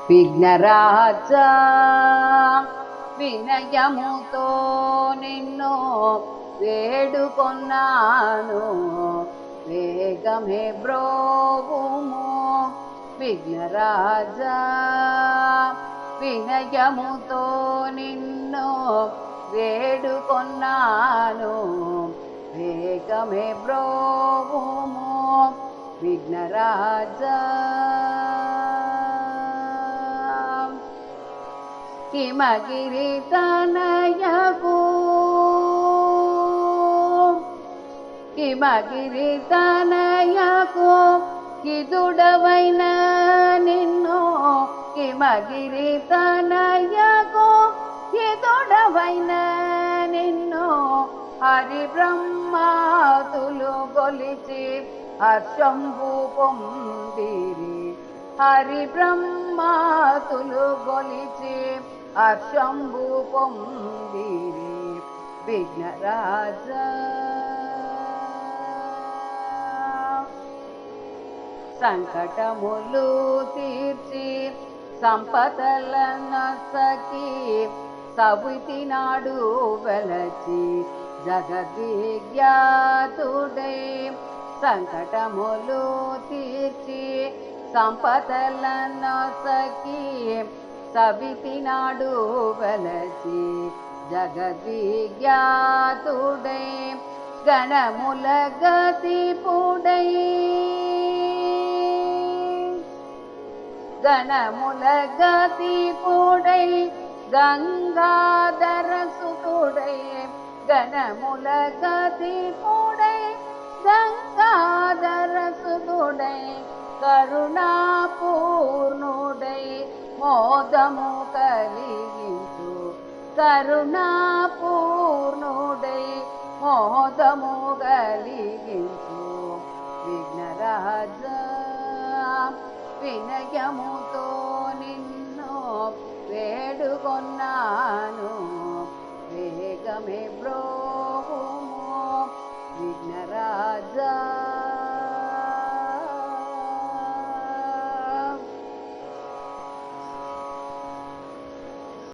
విఘ్నరాజా వినయముతో నిన్ను వేడుకొన్నాను వేగమే బ్రోవుము విఘ్నరాజా వినయముతో నిన్ను వేడుకొన్నాను వేగమే బ్రోవుము విఘ్నరాజా హిమగిరి తనయకు హిమగిరి తనయకు కిదుడవైన నిన్ను హిమగిరి తనయకు కిదుడవైన నిన్ను హరి బ్రహ్మాతులు గొలిచి హర్షంబు పొందిరి హరి బ్రహ్మాతులు గొలిచి హర్షంబు పొందిరి విఘ్నరాజా సంకటములు తీర్చి సంపదలనసకి సవితి నాడు వెలచి జగద్విఖ్యాతుడై సంకటములు తీర్చి సంపదలనసకి సవితి నాడు వెలచి జగద్విఖ్యాతుడై గణముల గతిపుడై గణముల గతిపుడై గంగాధర సుతుడై గణముల గతిపుడై గంగాధర సుతుడై కరుణాపూర్ణుడై మోదము కలిగించు కరుణాపూర్ణుడై మోదము కలిగించు విఘ్నరాజా వినయముతో నిన్ను వేడుకొన్నాను వేగమే బ్రోవుము విఘ్నరాజా